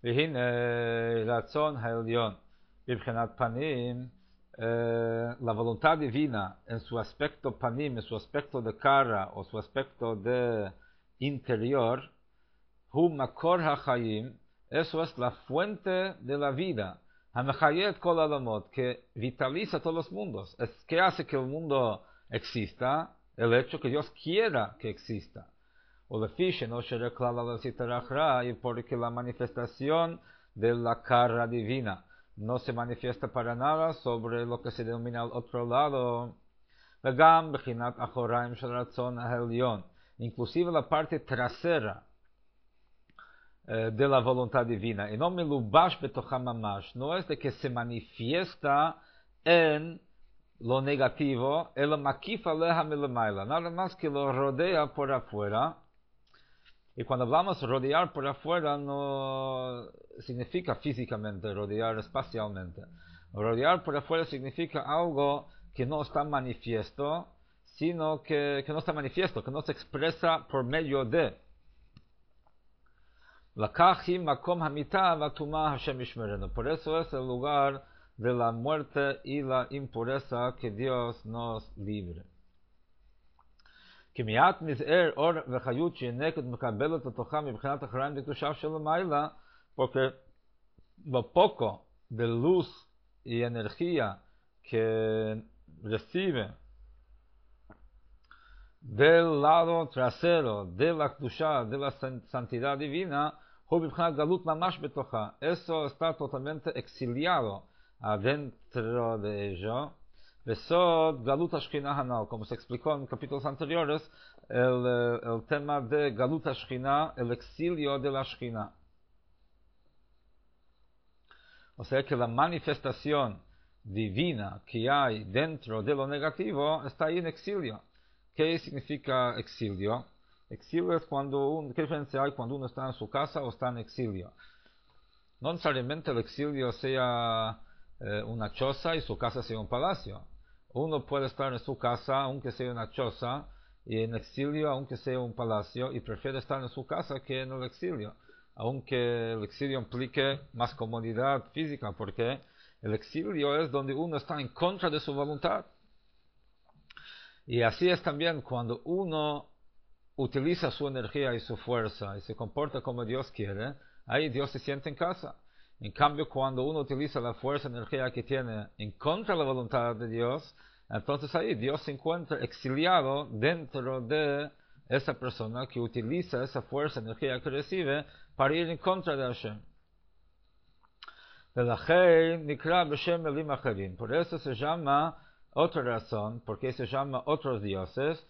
והנה רצון העליון מבחינת פנים, la voluntad divina en su aspecto panim, en su aspecto de cara o su aspecto de interior, hu makor hachayim, eso es la fuente de la vida, hamechayet kol alamot, que vitaliza todos los mundos, es que hace que el mundo exista, el hecho que Dios quiera que exista. O lefi sheno shereklal al sitarachra, y porque la manifestación de la cara divina no se manifiesta para nada sobre lo que se denomina al otro lado. Vegam bechinat achoraim shel ratzon ha'elyon, inclusive la parte trasera de la voluntad divina. Y no melubash betocha mamash, no es de que se manifiesta en lo negativo, el makif aleha milemaila, nada más que lo rodea por afuera. Y cuando hablamos rodear por afuera, no significa físicamente rodear espacialmente. Rodear por afuera significa algo que no está manifiesto, sino que no está manifiesto, que no se expresa por medio de. Por eso es el lugar de la muerte y la impureza, que Dios nos libre. כי מעט מזער אור וחיות שינקת מקבלת לתוכה מבחינת אחריים בקדושה של המעלה, porque lo poco de luz y energía que recibe del lado trasero de la kedusha, de la santidad divina, הוא מבחינת גלות ממש בתוכה, eso está totalmente exiliado adentro de ello. Besod Galut Ashkina Hanal, como se explicó en capítulos anteriores, el tema de Galut Ashkina, el exilio de la Ashkina. O sea que la manifestación divina que hay dentro de lo negativo está ahí en exilio. ¿Qué significa exilio? Exilio es ¿qué diferencia hay cuando uno está en su casa o está en exilio? No necesariamente el exilio sea una choza y su casa sea un palacio. Uno puede estar en su casa, aunque sea una choza, y en exilio, aunque sea un palacio, y prefiere estar en su casa que en el exilio, aunque el exilio implique más comodidad física, porque el exilio es donde uno está en contra de su voluntad. Y así es también cuando uno utiliza su energía y su fuerza y se comporta como Dios quiere, ahí Dios se siente en casa. En cambio, cuando uno utiliza la fuerza y energía que tiene en contra de la voluntad de Dios, entonces ahí Dios se encuentra exiliado dentro de esa persona que utiliza esa fuerza y energía que recibe para ir en contra de Hashem. Por eso se llama, otra razón, porque se llama otros dioses,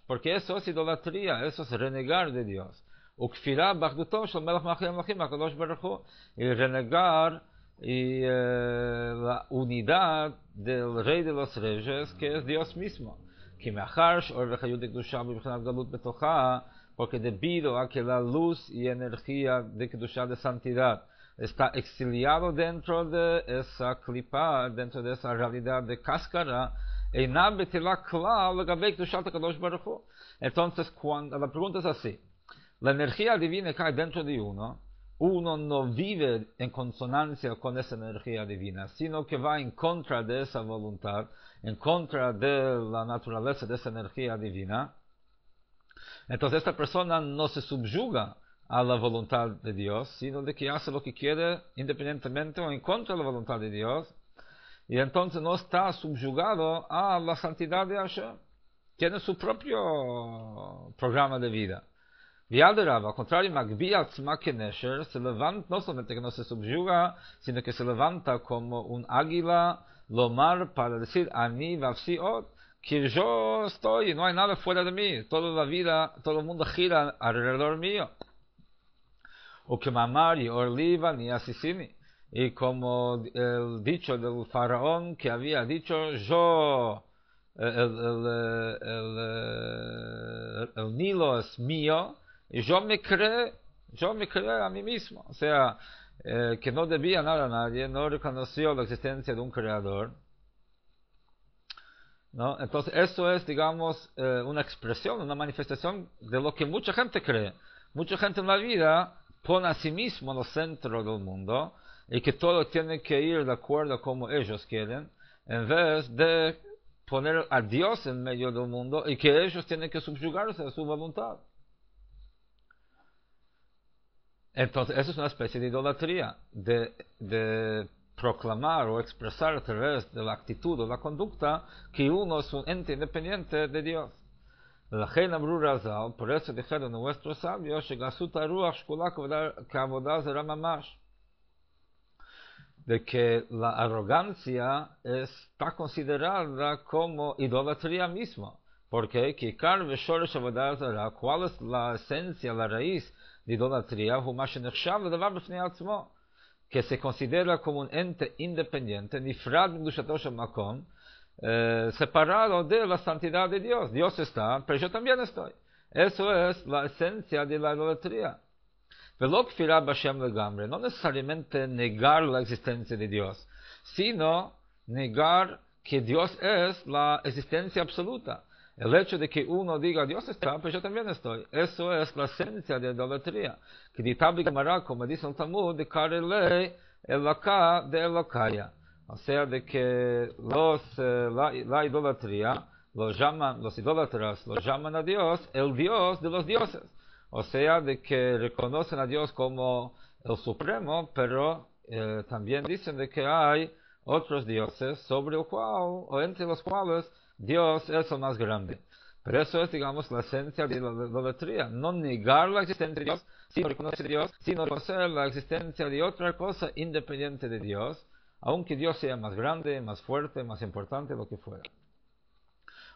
porque eso es idolatría, eso es renegar de Dios. Y renegar la unidad del Rey de los Reyes, que es Dios mismo. Porque debido a que la luz y energía de Kedushá, de santidad, está exiliado dentro de esa clipa, dentro de esa realidad de cáscara, entonces cuando la pregunta es así, la energía divina que hay dentro de uno no vive en consonancia con esa energía divina, sino que va en contra de esa voluntad, en contra de la naturaleza de esa energía divina. Entonces esta persona no se subyuga a la voluntad de Dios, sino de que hace lo que quiere independientemente o en contra de la voluntad de Dios, y entonces no está subyugado a la santidad de Hashem. Tiene su propio programa de vida. Al contrario, se levanta, no solamente que no se subyuga, sino que se levanta como un águila, lomar, para decir, Ani vavsiot, que yo estoy, no hay nada fuera de mí, toda la vida, todo el mundo gira alrededor mío. O que mamar y orliva ni asesini. Y como el dicho del faraón que había dicho, yo, el Nilo es mío, y yo me creé a mí mismo. O sea, que no debía nada a nadie, no reconoció la existencia de un creador. ¿No? Entonces, eso es, digamos, una expresión, una manifestación de lo que mucha gente cree. Mucha gente en la vida pone a sí mismo en el centro del mundo y que todo tiene que ir de acuerdo como ellos quieren, en vez de poner a Dios en medio del mundo y que ellos tienen que subyugarse a su voluntad. Entonces, eso es una especie de idolatría, de proclamar o expresar a través de la actitud o la conducta que uno es un ente independiente de Dios. Por eso dijeron nuestros sabios, de que la arrogancia está considerada como idolatría misma. Porque ¿cuál es la esencia, la raíz de idolatría? Que se considera como un ente independiente, separado de la santidad de Dios. Dios está, pero yo también estoy. Eso es la esencia de la idolatría. No necesariamente negar la existencia de Dios, sino negar que Dios es la existencia absoluta. El hecho de que uno diga Dios está, pero yo también estoy. Eso es la esencia de la idolatría. Que como dice el Talmud, de Karele Elaka de Elokaya. O sea, de que la idolatría, los idólatras los llaman a Dios el Dios de los dioses. O sea, de que reconocen a Dios como el Supremo, pero también dicen de que hay otros dioses sobre el cual, o entre los cuales, Dios es el más grande. Pero eso es, digamos, la esencia de la idolatría. No negar la existencia de Dios, sino reconocer a Dios, sino reconocer la existencia de otra cosa independiente de Dios, aunque Dios sea más grande, más fuerte, más importante, lo que fuera.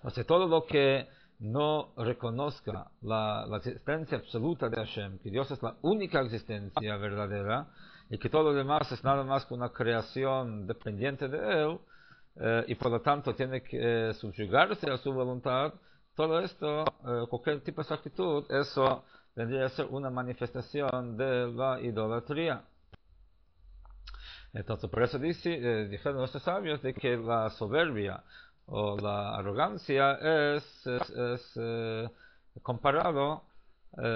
O sea, todo lo que no reconozca la existencia absoluta de Hashem, que Dios es la única existencia verdadera, y que todo lo demás es nada más que una creación dependiente de Él, y por lo tanto tiene que subyugarse a su voluntad, todo esto, cualquier tipo de actitud, eso tendría que ser una manifestación de la idolatría. Entonces, por eso dijeron nuestros sabios de que la soberbia o la arrogancia es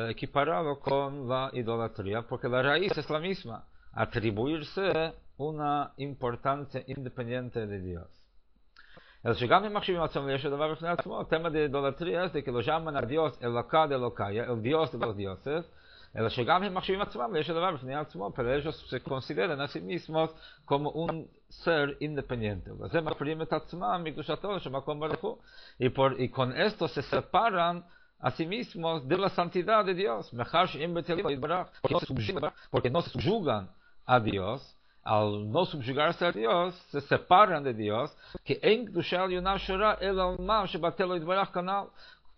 equiparado con la idolatría, porque la raíz es la misma, atribuirse una importancia independiente de Dios. El tema de idolatría es de que lo llaman a Dios el Elokah de Elokaya, el Dios de los dioses. Pero ellos se consideran a sí mismos como un ser independiente. Y con esto se separan a sí mismos de la santidad de Dios. Porque no se subyugan a Dios. Al no subyugarse a Dios, se separan de Dios.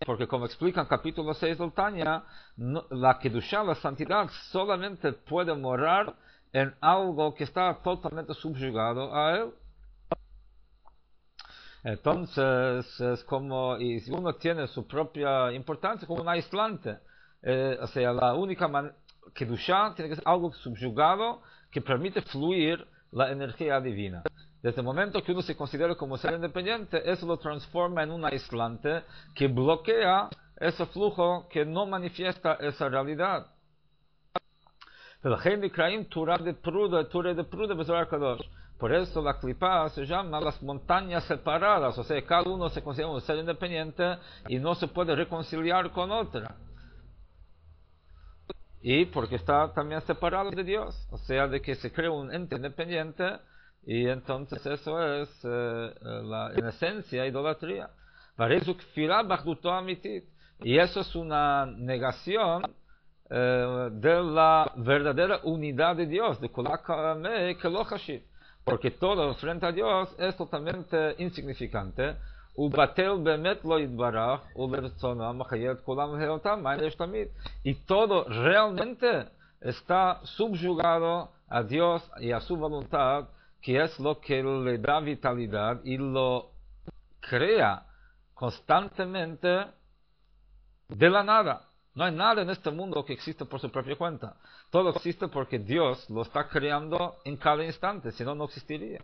Porque como explica en capítulo 6 del Tanya, la Kedushá, la santidad, solamente puede morar en algo que está totalmente subyugado a él. Entonces, es como, y si uno tiene su propia importancia, como un aislante. O sea, la única Kedushá tiene que ser algo subyugado que permite fluir la energía divina. Desde el momento que uno se considera como ser independiente, eso lo transforma en un aislante que bloquea ese flujo que no manifiesta esa realidad. Por eso la klipa se llama las montañas separadas, o sea, cada uno se considera un ser independiente y no se puede reconciliar con otra. Y porque está también separado de Dios, o sea, de que se crea un ente independiente. Y entonces eso es en esencia idolatría. Y eso es una negación de la verdadera unidad de Dios, de porque todo frente a Dios es totalmente insignificante. Y todo realmente está subyugado a Dios y a su voluntad, que es lo que le da vitalidad y lo crea constantemente de la nada. No hay nada en este mundo que exista por su propia cuenta. Todo existe porque Dios lo está creando en cada instante, si no, no existiría.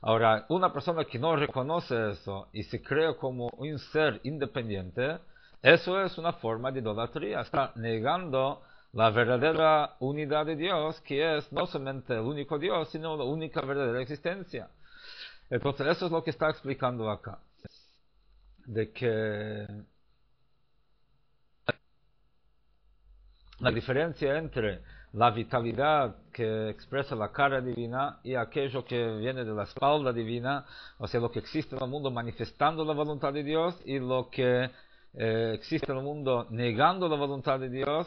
Ahora, una persona que no reconoce eso y se crea como un ser independiente, eso es una forma de idolatría. Está negando la verdadera unidad de Dios, que es no solamente el único Dios, sino la única verdadera existencia. Entonces eso es lo que está explicando acá, de que la diferencia entre la vitalidad que expresa la cara divina y aquello que viene de la espalda divina, o sea, lo que existe en el mundo manifestando la voluntad de Dios, y lo que existe en el mundo negando la voluntad de Dios,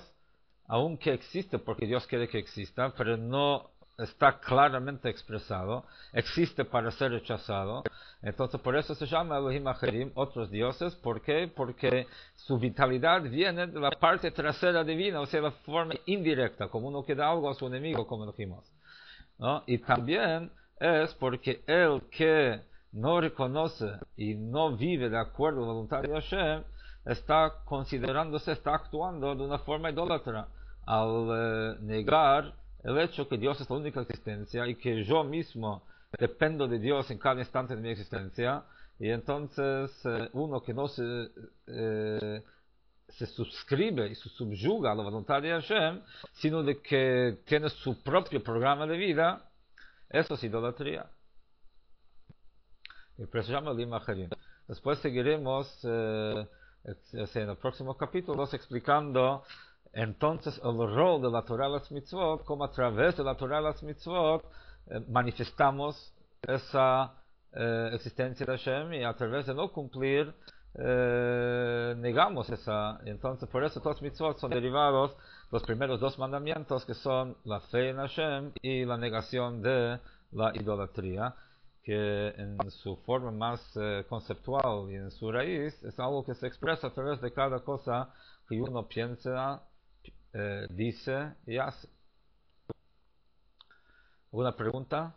aunque existe porque Dios quiere que exista, pero no está claramente expresado, existe para ser rechazado. Entonces por eso se llama Elohim Acherim, otros dioses. ¿Por qué? Porque su vitalidad viene de la parte trasera divina, o sea, la forma indirecta, como uno que da algo a su enemigo, como dijimos, ¿no? Y también es porque el que no reconoce y no vive de acuerdo a la voluntad de Hashem, está considerándose, está actuando de una forma idólatra, al negar el hecho que Dios es la única existencia y que yo mismo dependo de Dios en cada instante de mi existencia. Y entonces uno que no se suscribe y se subyuga a la voluntad de Hashem, sino de que tiene su propio programa de vida, eso es idolatría. Y por eso se llama Elohim Acherim. Después seguiremos en el próximo capítulo explicando entonces el rol de la Torah y las mitzvot, como a través de la Torah y las mitzvot manifestamos esa existencia de Hashem, y a través de no cumplir negamos esa. Entonces por eso todos los mitzvot son derivados los primeros dos mandamientos, que son la fe en Hashem y la negación de la idolatría, que en su forma más conceptual y en su raíz es algo que se expresa a través de cada cosa que uno piensa, dice y hace. ¿Alguna pregunta?